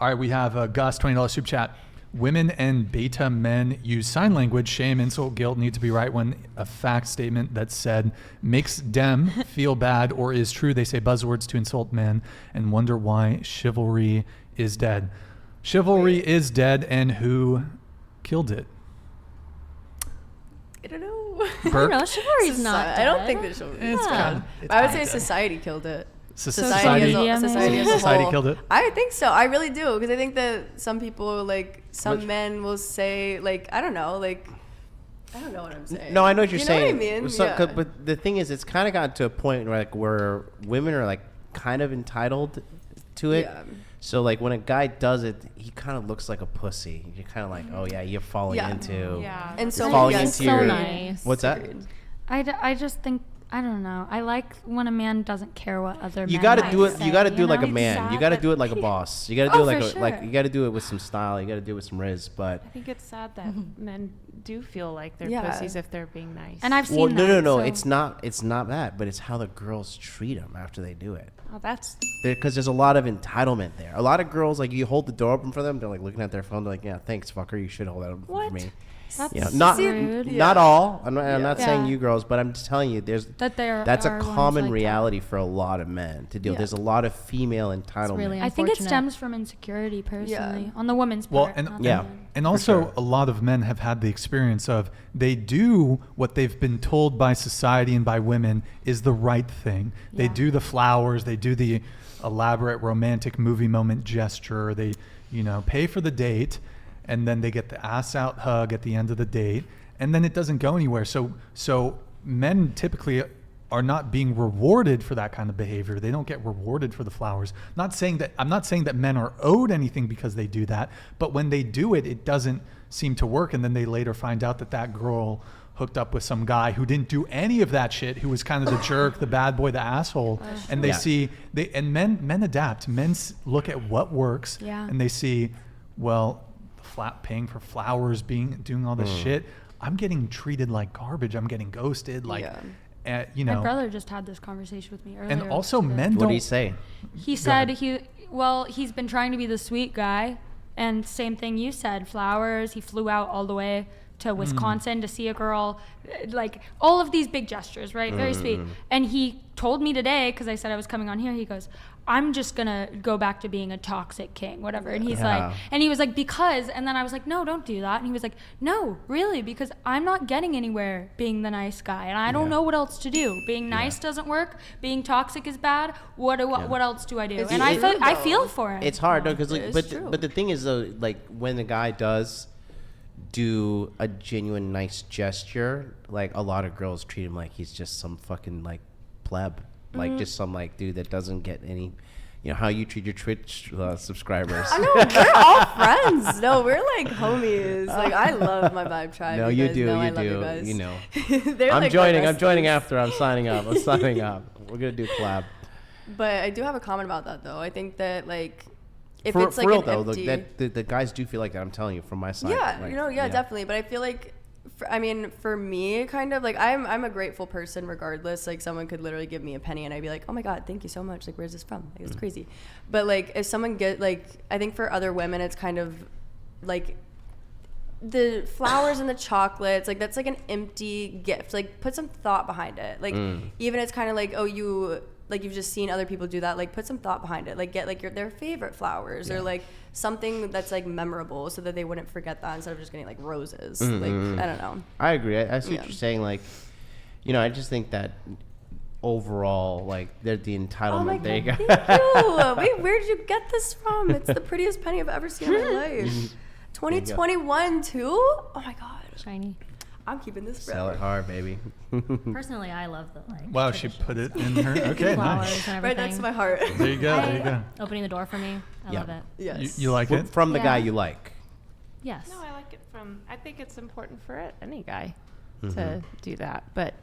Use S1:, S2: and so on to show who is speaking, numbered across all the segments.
S1: All right, we have Gus, $20 super chat. Women and beta men use sign language. Shame, insult, guilt need to be right when a fact statement that said makes them feel bad or is true. They say buzzwords to insult men and wonder why chivalry is dead. Chivalry is dead, and who killed it?
S2: I don't know.
S1: Burke?
S3: I don't know. Chivalry's not dead.
S2: I don't think that chivalry is dead. I would say society killed it.
S1: Society
S2: as a whole.
S1: killed it.
S2: I think so. I really do, because I think that some people, like some men, will say, like, I don't know, like, I don't know what I'm saying.
S4: No, I know what you're saying.
S2: Know what I mean?
S4: So,
S2: yeah.
S4: but the thing is, it's kind of gotten to a point where, like, where women are like kind of entitled to it.
S2: Yeah.
S4: So like when a guy does it, he kind of looks like a pussy. You're kind of like, oh yeah, you're falling into.
S5: Yeah.
S2: And so
S4: falling
S2: yes,
S4: into
S3: so
S4: your.
S3: nice.
S4: What's that?
S3: I just think, I don't know. I like when a man doesn't care what other men
S4: You got to do it.
S3: say,
S4: You got to do it like a
S3: know?
S4: man. You got to do it like a boss. You got to do it like
S3: for
S4: a,
S3: sure.
S4: like you got to do it with some style. You got to do it with some riz. But
S5: I think it's sad that men do feel like they're
S2: Yeah.
S5: pussies if they're being nice.
S3: And I've seen
S4: well,
S3: that.
S4: no.
S3: so-
S4: It's not. It's not that. But it's how the girls treat them after they do it.
S5: oh, that's
S4: Because there's a lot of entitlement there. A lot of girls, like, you hold the door open for them, they're like looking at their phone, they're like, yeah, thanks, fucker, you should hold that open
S5: What?
S4: for me.
S3: That's
S4: You know, not
S3: rude.
S4: not all. I'm not
S3: Yeah.
S4: saying you girls, but I'm just telling you, that's a
S3: are ones
S4: common
S3: like that.
S4: reality for a lot of men to deal.
S2: Yeah.
S4: There's a lot of female entitlement.
S3: Really I think it stems from insecurity, personally, on the woman's
S1: Well,
S3: part.
S1: and
S3: not the
S4: yeah.
S3: man.
S1: And also,
S4: sure.
S1: a lot of men have had the experience of they do what they've been told by society and by women is the right thing. They
S3: Yeah.
S1: do the flowers, they do the elaborate romantic movie moment gesture, they, pay for the date, and then they get the ass out hug at the end of the date, and then it doesn't go anywhere. So men typically are not being rewarded for that kind of behavior. They don't get rewarded for the flowers. I'm not saying that men are owed anything because they do that, but when they do it, it doesn't seem to work. And then they later find out that girl hooked up with some guy who didn't do any of that shit, who was kind of the jerk, the bad boy, the asshole. And they men adapt. Men look at what works, and they see, well, paying for flowers, doing all this shit. I'm getting treated like garbage. I'm getting ghosted. Like,
S3: My brother just had this conversation with me earlier.
S1: and also
S3: today.
S1: men
S4: What
S1: don't.
S4: do you say?
S3: He said he's been trying to be the sweet guy, and same thing you said, flowers. He flew out all the way to Wisconsin to see a girl, like all of these big gestures, right? Very sweet. And he told me today, because I said I was coming on here, he goes, I'm just gonna go back to being a toxic king, whatever. And he's like, and he was like, because, and then I was like, no, don't do that. And he was like, no, really, because I'm not getting anywhere being the nice guy, and I don't know what else to do. Being nice doesn't work. Being toxic is bad. What else do I do? And I feel for him.
S4: It's hard, though, because
S2: true.
S4: but the thing is, though, like when the guy does do a genuine nice gesture, like a lot of girls treat him like he's just some fucking like pleb, like just some like dude that doesn't get any, how you treat your Twitch subscribers.
S2: I know, we're all friends. No, we're like homies. Like, I love my Vibe Tribe.
S4: No,
S2: you
S4: you
S2: guys
S4: do,
S2: know I
S4: you
S2: love
S4: do.
S2: you guys.
S4: You know.
S2: They're
S4: I'm
S2: like
S4: joining.
S2: my
S4: I'm joining
S2: besties.
S4: after. I'm signing up. I'm signing up. We're gonna do collab.
S2: But I do have a comment about that, though. I think that, like, if
S4: For
S2: it's like
S4: real
S2: an
S4: though,
S2: empty...
S4: the guys do feel like that. I'm telling you from my side.
S2: Yeah,
S4: like,
S2: definitely. But I feel like, for me, kind of, like, I'm a grateful person regardless. Like, someone could literally give me a penny and I'd be like, oh my God, thank you so much. Like, where's this from? Like, it's crazy. But, like, if someone I think for other women, it's kind of, like, the flowers and the chocolates, like, that's like an empty gift. Like, put some thought behind it. Like, even it's kind of like, oh, you've just seen other people do that. Like, put some thought behind it. Like, get like their favorite flowers or like something that's like memorable, so that they wouldn't forget that instead of just getting like roses. Like, I don't know.
S4: I agree. I see what you're saying. Like, I just think that overall, like, they're the entitlement.
S2: Oh my
S4: there you
S2: God,
S4: go.
S2: thank you. Wait, where did you get this from? It's the prettiest penny I've ever seen in my life. 2021 too? Oh my God.
S3: Shiny.
S2: I'm keeping this forever.
S4: Sell it hard, baby.
S6: Personally, I love the
S1: Wow, she put it in her. Okay,
S6: flowers
S1: nice.
S6: and everything.
S2: Right next to my heart.
S1: There you go. There you go.
S6: Opening the door for me. I
S4: Yeah.
S6: love it.
S2: Yes.
S1: You like it?
S4: From the guy
S3: Yeah.
S4: you like.
S6: Yes.
S5: No, I like it I think it's important for any guy to do that. But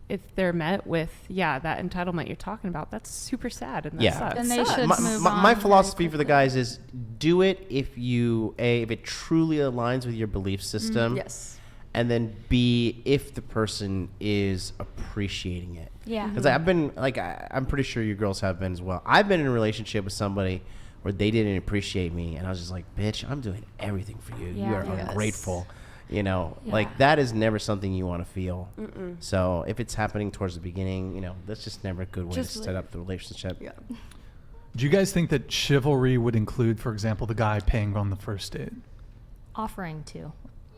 S5: if they're met with, that entitlement you're talking about, that's super sad and that
S4: Yeah.
S5: sucks.
S3: Then they should move on.
S4: My
S3: very
S4: philosophy for the
S3: quickly.
S4: guys is do it if it truly aligns with your belief system.
S2: Yes.
S4: And then B, if the person is appreciating it.
S3: Yeah.
S4: Because I've been, like, I'm pretty sure you girls have been as well. I've been in a relationship with somebody or they didn't appreciate me, and I was just like, bitch, I'm doing everything for you. You are
S2: Yes.
S4: ungrateful. You know,
S3: Yeah.
S4: like that is never something you want to feel. So if it's happening towards the beginning, you know, that's just never a good way
S3: Just
S4: to
S3: like-
S4: set up the relationship.
S2: Yeah.
S1: Do you guys think that chivalry would include, for example, the guy paying on the first date?
S6: Offering to,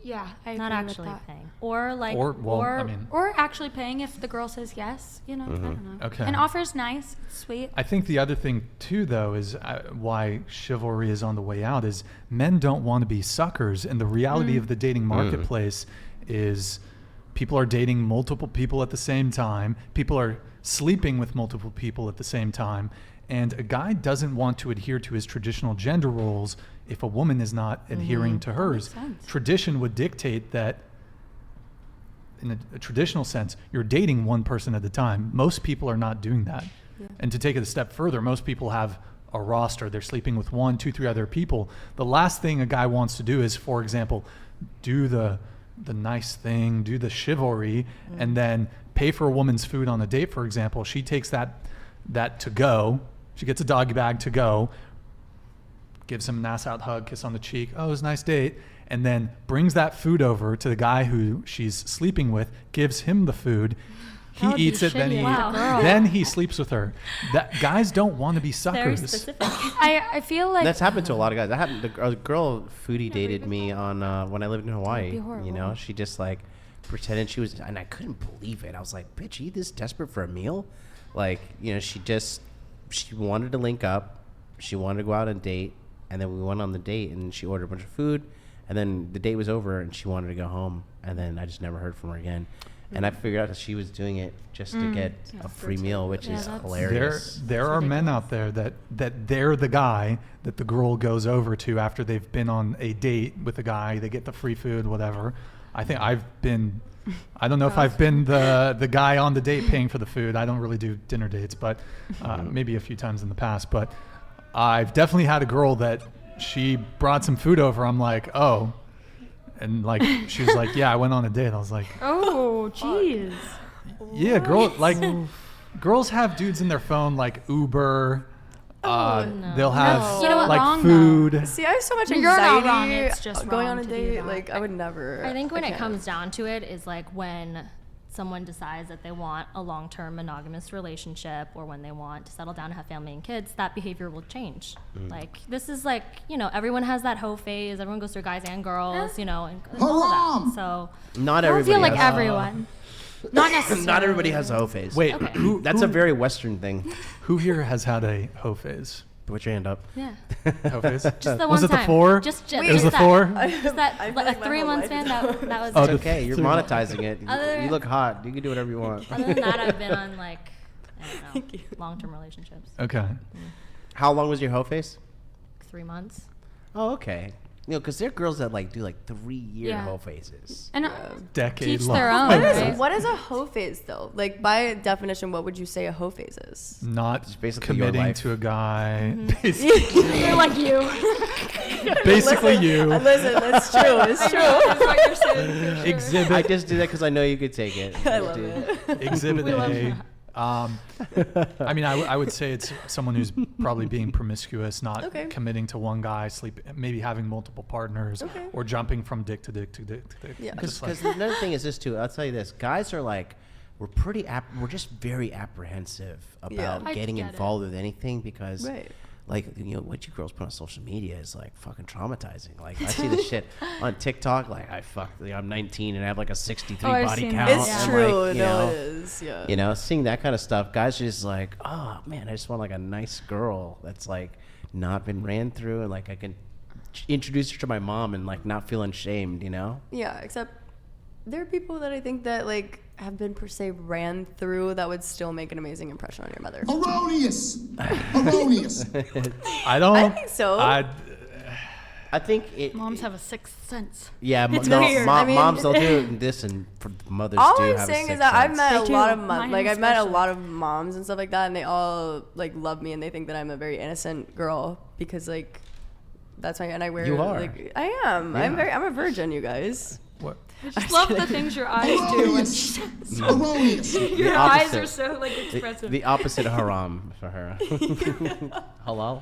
S3: Yeah, I
S6: not
S3: agree with
S6: actually
S3: that.
S6: paying, or like,
S1: Or, well, I mean,
S3: Or actually paying if the girl says yes, you know, I don't know.
S1: Okay.
S3: An offer's nice, it's sweet.
S1: I think the other thing too, though, is why chivalry is on the way out is men don't want to be suckers, and the reality of the dating marketplace is people are dating multiple people at the same time. People are sleeping with multiple people at the same time, and a guy doesn't want to adhere to his traditional gender roles if a woman is not adhering to hers.
S3: sense.
S1: Tradition would dictate that. In a traditional sense, you're dating one person at a time. Most people are not doing that. And to take it a step further, most people have a roster. They're sleeping with 1, 2, 3 other people. The last thing a guy wants to do is, for example, do the nice thing, do the chivalry, and then pay for a woman's food on a date, for example. She takes that to go. She gets a doggy bag to go, gives him an ass out hug, kiss on the cheek. Oh, it was a nice date. And then brings that food over to the guy who she's sleeping with, gives him the food. He
S3: That would be
S1: eats it,
S3: shitty as a girl.
S1: then he sleeps with her. That guys don't want to be
S6: very
S1: suckers.
S6: specific.
S3: I feel like
S4: That's happened to a lot of guys. That happened. A girl foodie dated me on when I lived in Hawaii.
S3: be
S4: You
S3: horrible.
S4: know, she just like pretended she was, and I couldn't believe it. I was like, "Bitch, you this desperate for a meal?" Like, you know, she wanted to link up. She wanted to go out on a date, and then we went on the date, and she ordered a bunch of food, and then the date was over, and she wanted to go home, and then I just never heard from her again. And I figured out that she was doing it just to get a free meal, which
S3: Yeah,
S4: is
S3: that's-
S4: hilarious.
S1: There are men out there that they're the guy that the girl goes over to after they've been on a date with a guy. They get the free food, whatever. I think I don't know if I've been the guy on the date paying for the food. I don't really do dinner dates, but maybe a few times in the past. But I've definitely had a girl that she brought some food over. I'm like, oh. And like she was like, yeah, I went on a date. I was like,
S3: oh, jeez.
S1: yeah, girls have dudes in their phone like Uber. They'll have
S3: You know what?
S1: like
S3: Wrong,
S1: food.
S2: See, I have so much
S3: You're not
S2: anxiety
S3: wrong, it's just
S2: going
S3: wrong
S2: on a
S3: to do
S2: date.
S3: that.
S2: Like, I would never.
S6: I think when it
S2: can't.
S6: comes down to it is like when someone decides that they want a long-term monogamous relationship, or when they want to settle down and have family and kids, that behavior will change. Like, this is like, you know, everyone has that hoe phase. Everyone goes through guys and girls, you know, and all of that. So
S4: Not
S3: I don't
S4: everybody.
S3: feel like
S4: has,
S3: everyone. Not necessarily.
S4: not everybody has a hoe phase.
S1: Wait,
S6: Okay.
S4: That's a very Western thing.
S1: who here has had a hoe phase?
S4: Put your hand up.
S6: yeah,
S1: Hoe phase?
S6: just the one
S1: Was it
S6: time.
S1: the 4?
S6: Just
S1: it was
S6: just
S1: the
S6: that.
S1: 4?
S6: Just that
S2: I feel
S6: like,
S2: like my
S6: 3
S2: whole
S6: months
S2: life
S6: span.
S2: is
S6: That was
S1: Oh,
S6: it.
S1: the
S4: It's okay. You're
S1: 3 months.
S4: monetizing it.
S6: Other-
S4: You look hot. You can do whatever you want.
S6: Other than that, I've been on like I don't know, long-term relationships.
S1: Okay.
S4: How long was your hoe face?
S6: 3 months.
S4: Oh, okay. You know, because there are girls that like do like 3-year
S3: Yeah.
S4: hoe faces.
S3: And
S1: Decade
S3: teach
S1: long.
S3: their own,
S2: What is,
S3: right?
S2: what is a hoe phase though? Like by definition, what would you say a hoe phase is?
S1: Not
S4: It's basically your
S1: committing
S4: life.
S1: to a guy.
S3: You're like you.
S1: Basically you.
S2: Listen, that's true. It's true.
S1: Exhibit
S4: I just did that because I know you could take it.
S2: I love
S4: Dude.
S2: it.
S1: Exhibit A. I mean, I would say it's someone who's probably being promiscuous, not
S2: Okay.
S1: committing to one guy, maybe having multiple partners,
S2: Okay.
S1: or jumping from dick to dick to dick to dick.
S2: Yeah.
S1: Just like-
S4: Because another thing is this too. I'll tell you this: guys are like, we're just very apprehensive
S2: Yeah.
S4: about
S3: I
S4: getting
S3: get it.
S4: involved with anything because,
S2: Right.
S4: like, you know, what you girls put on social media is like fucking traumatizing. Like, I see this shit on TikTok. Like, I'm 19 and I have like a 63
S3: Oh, I've
S4: body
S3: seen
S4: count.
S3: that.
S2: It's
S3: Yeah.
S4: and,
S2: true.
S4: like, you
S2: No,
S4: know,
S2: it is. Yeah.
S4: You know, seeing that kind of stuff, guys are just like, oh man, I just want like a nice girl that's like not been ran through, and like I can introduce her to my mom and like not feel ashamed. You know.
S2: Yeah, except there are people that I think that like have been per se ran through that would still make an amazing impression on your mother.
S7: Erroneous! Erroneous!
S1: I don't.
S2: I think so.
S4: I think it.
S3: Moms have a sixth sense.
S4: Yeah,
S2: It's weird. I mean-
S4: moms they'll do this, and mothers
S2: All
S4: do
S2: I'm
S4: have
S2: saying
S4: a
S2: is that I've
S4: sixth
S2: met
S3: They
S2: a
S3: do.
S2: lot of
S3: Mine
S2: like I've met a
S3: especially.
S2: lot of moms and stuff like that, and they all like love me and they think that I'm a very innocent girl because like that's my and I wear
S4: You are.
S2: like I am.
S4: Yeah.
S2: I'm a virgin, you guys.
S1: What?
S3: I just love the things your eyes do. When she
S7: Erroneous. Erroneous.
S3: your eyes are so like expressive.
S4: The opposite of haram for her. Halal.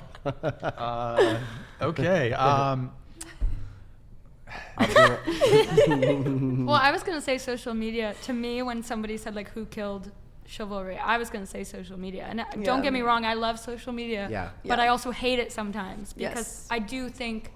S1: Okay.
S3: Well, I was gonna say social media. To me, when somebody said like who killed chivalry, I was gonna say social media. And don't get me wrong, I love social media.
S4: Yeah.
S3: But
S2: Yeah.
S3: I also hate it sometimes because
S2: Yes.
S3: I do think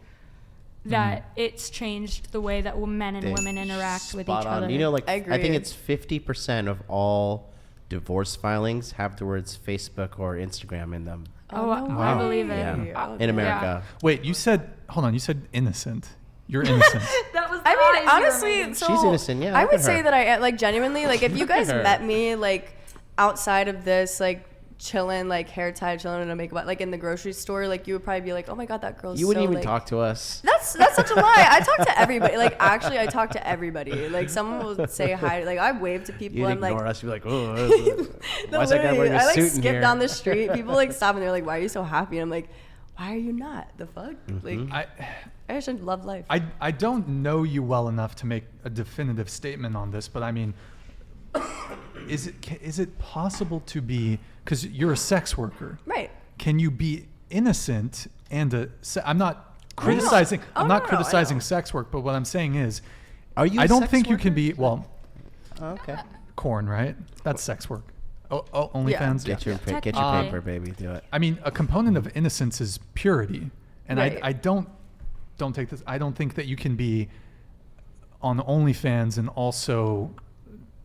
S3: that it's changed the way that men and women interact with each
S4: Spot on.
S3: other.
S4: You know, like
S2: I
S4: I think
S2: agree.
S4: it's 50% of all divorce filings have the words Facebook or Instagram in them.
S3: Oh,
S2: no
S3: I
S1: Wow.
S3: believe it.
S4: Yeah. In America.
S1: Wait, you said, hold on, you said innocent. You're innocent.
S3: That was.
S2: I mean, honestly, so
S4: She's innocent, yeah,
S2: I
S4: look
S2: would
S4: at
S2: say
S4: her.
S2: that I like genuinely like if you guys
S4: her.
S2: met me like outside of this like chilling like hair tied chilling in a makeup like in the grocery store like you would probably be like, oh my god, that girl's
S4: You wouldn't
S2: so,
S4: even
S2: like,
S4: talk to us.
S2: That's such a lie. I talk to everybody. Like actually, I talk to everybody. Like someone will say hi. Like I wave to people.
S4: You'd
S2: I'm like,
S4: ignore us. You'd be like, oh,
S2: no,
S4: why is that guy
S2: literally,
S4: wearing a
S2: I like
S4: suit in
S2: skip
S4: here?
S2: down the street. People like stop and they're like, why are you so happy? And I'm like, why are you not? The fuck?
S4: Mm-hmm.
S2: Like I should love life.
S1: I don't know you well enough to make a definitive statement on this, but I mean, is it possible to be, because you're a sex worker,
S2: Right.
S1: can you be innocent and I'm not criticizing
S2: Oh,
S1: I'm
S2: no,
S1: not
S2: no, no, I
S1: criticizing
S2: know.
S1: sex work, but what I'm saying is
S4: Are you
S1: I
S4: a
S1: don't
S4: sex
S1: think you can
S4: worker?
S1: be, well,
S4: Oh, okay.
S1: corn, right? That's sex work. Oh,
S2: Yeah.
S1: OnlyFans?
S4: Get your
S3: Technically.
S4: paper, baby. Do it.
S1: I mean, a component of innocence is purity, and
S2: Right.
S1: I don't take this. I don't think that you can be on OnlyFans and also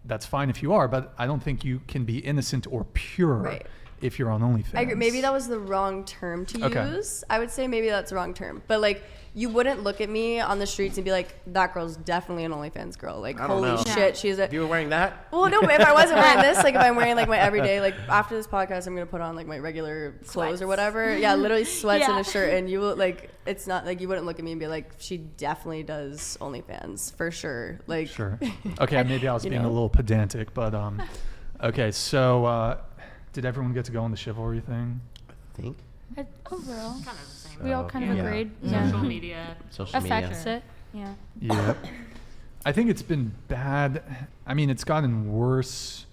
S1: that's fine if you are, but I don't think you can be innocent or pure
S2: Right.
S1: if you're on OnlyFans.
S2: I agree. Maybe that was the wrong term to
S1: Okay.
S2: use. I would say maybe that's the wrong term. But like, you wouldn't look at me on the streets and be like, that girl's definitely an OnlyFans girl. Like,
S4: I don't
S2: holy
S4: know.
S2: shit, she's a.
S4: If you were wearing that,
S2: Well, no, but if I wasn't wearing this, like if I'm wearing like my everyday, like after this podcast, I'm gonna put on like my regular clothes or whatever. Yeah, literally sweats and
S3: Yeah.
S2: a shirt, and you will like. It's not like you wouldn't look at me and be like, she definitely does OnlyFans for sure. Like,
S1: Sure. Okay, maybe I was
S2: You
S1: being a
S2: know.
S1: little pedantic, but okay. So, did everyone get to go on the chivalry thing?
S4: I think
S3: Overall,
S5: Kind of the same.
S3: we all kind of
S4: Yeah.
S3: agreed.
S5: Social
S3: Yeah.
S5: media.
S4: social
S3: Affects
S4: media.
S3: it. Yeah.
S1: Yep. I think it's been bad. I mean, it's gotten worse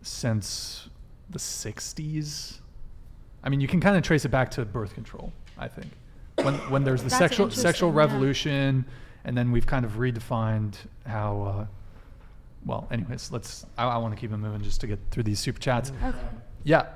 S1: since the 60s. I mean, you can kind of trace it back to birth control, I think. When there's the
S3: That's
S1: sexual
S3: interesting, yeah.
S1: revolution, and then we've kind of redefined how well, anyways, I want to keep it moving just to get through these super chats.
S3: Okay.
S1: Yeah.